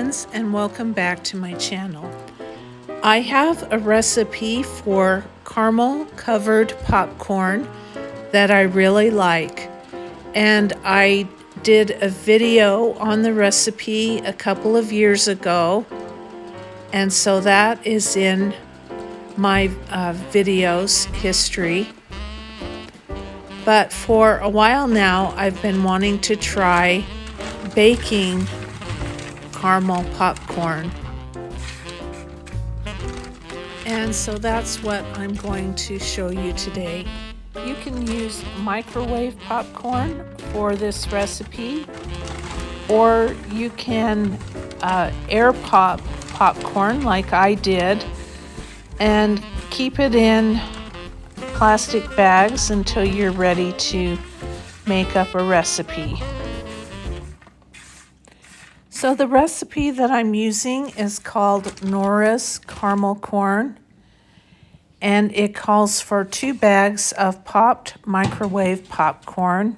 friends, and welcome back to my channel. I have a recipe for caramel covered popcorn that I really like, and I did a video on the recipe a couple of years ago, and so that is in my videos history. But for a while now, I've been wanting to try baking caramel popcorn. And so that's what I'm going to show you today. You can use microwave popcorn for this recipe, or you can air pop popcorn like I did and keep it in plastic bags until you're ready to make up a recipe. So the recipe that I'm using is called Nora's caramel corn, and it calls for 2 bags of popped microwave popcorn.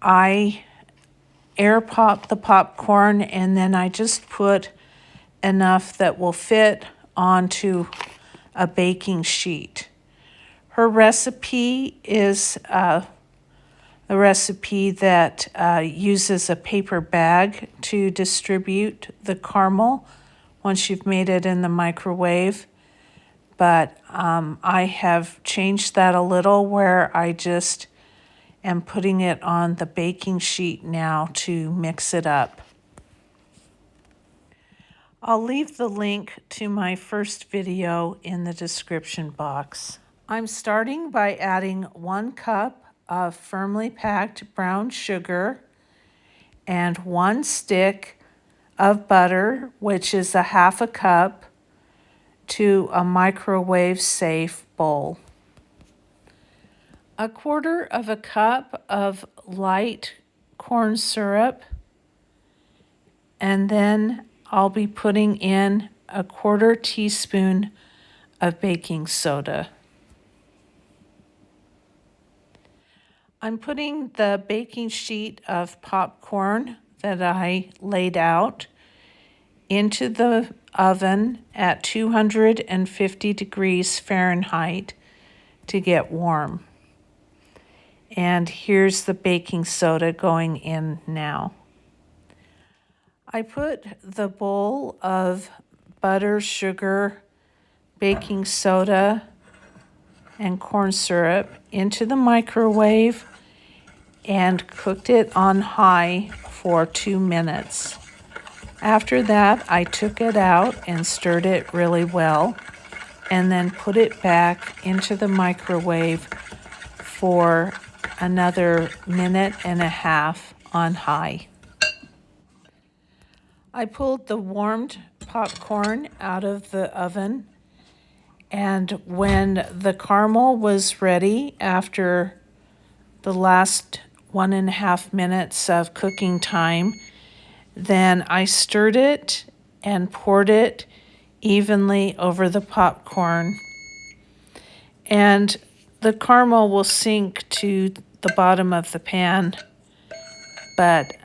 I air pop the popcorn, and then I just put enough that will fit onto a baking sheet. Her recipe is a recipe that uses a paper bag to distribute the caramel once you've made it in the microwave. But I have changed that a little, where I just am putting it on the baking sheet now to mix it up. I'll leave the link to my first video in the description box. I'm starting by adding 1 cup of firmly packed brown sugar and 1 stick of butter, which is 1/2 cup, to a microwave safe bowl. 1/4 cup of light corn syrup, and then I'll be putting in 1/4 teaspoon of baking soda. I'm putting the baking sheet of popcorn that I laid out into the oven at 250 degrees Fahrenheit to get warm. And here's the baking soda going in now. I put the bowl of butter, sugar, baking soda, and corn syrup into the microwave and cooked it on high for 2 minutes. After that, I took it out and stirred it really well, and then put it back into the microwave for another 1.5 minutes on high. I pulled the warmed popcorn out of the oven, and when the caramel was ready after the last 1.5 minutes of cooking time, then I stirred it and poured it evenly over the popcorn. And the caramel will sink to the bottom of the pan, but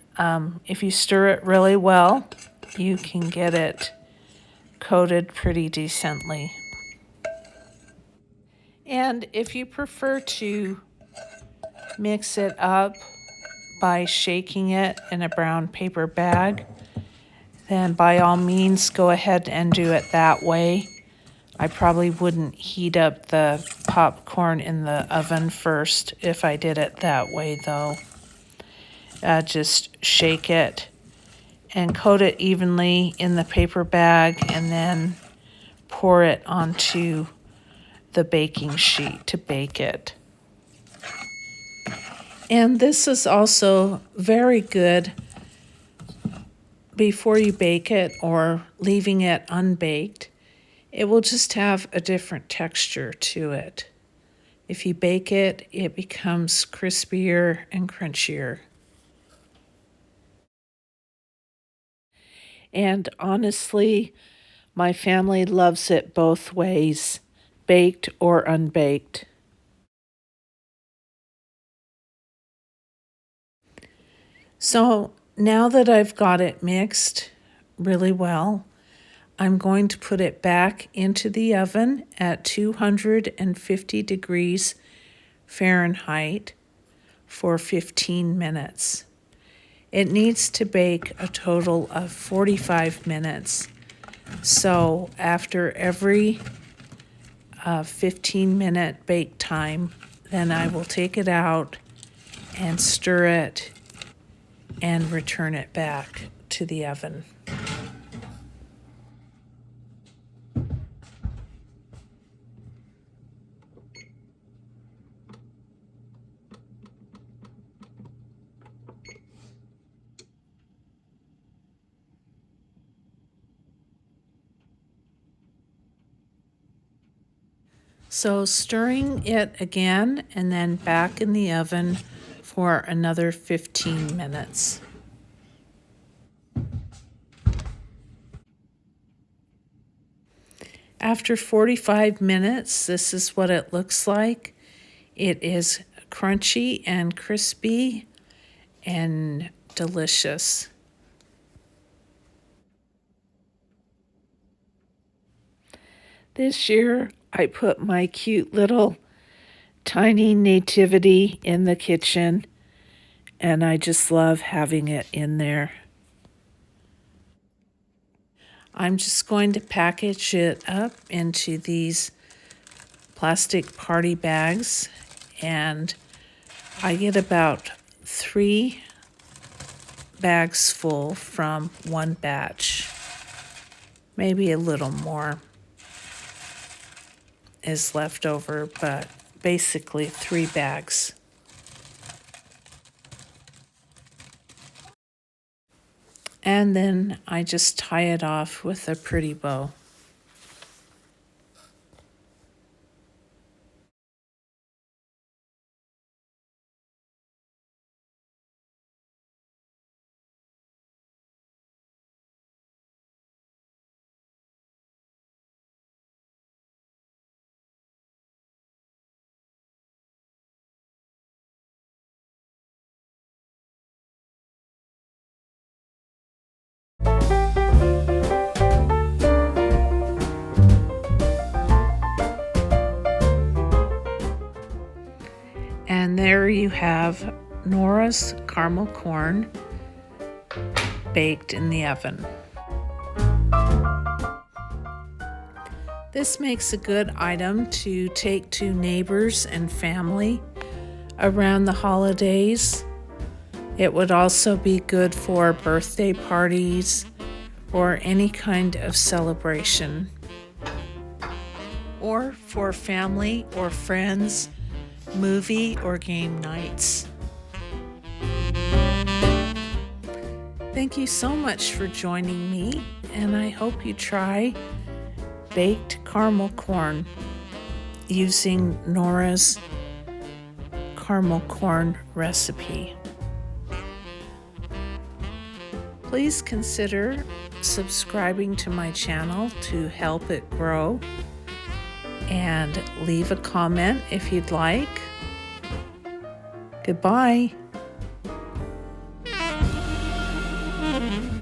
if you stir it really well, you can get it coated pretty decently. And if you prefer to mix it up by shaking it in a brown paper bag, then by all means go ahead and do it that way. I probably wouldn't heat up the popcorn in the oven first if I did it that way, though. Just shake it and coat it evenly in the paper bag, and then pour it onto the baking sheet to bake it. And this is also very good before you bake it or leaving it unbaked. It will just have a different texture to it. If you bake it, it becomes crispier and crunchier. And honestly, my family loves it both ways, baked or unbaked. So Now that I've got it mixed really well, I'm going to put it back into the oven at 250 degrees Fahrenheit for 15 minutes. It needs to bake a total of 45 minutes. So after every 15-minute bake time, then I will take it out and stir it and return it back to the oven. So stirring it again and then back in the oven for another 15 minutes. After 45 minutes, this is what it looks like. It is crunchy and crispy and delicious. This year, I put my cute little tiny nativity in the kitchen, and I just love having it in there. I'm just going to package it up into these plastic party bags, and I get about 3 bags full from one batch. Maybe a little more is left over, but basically 3 bags. And then I just tie it off with a pretty bow. And there you have Nora's caramel corn baked in the oven. This makes a good item to take to neighbors and family around the holidays. It would also be good for birthday parties or any kind of celebration, or for family or friends, movie or game nights. Thank you so much for joining me, and I hope you try baked caramel corn using Nora's caramel corn recipe. Please consider subscribing to my channel to help it grow, and leave a comment if you'd like. Goodbye.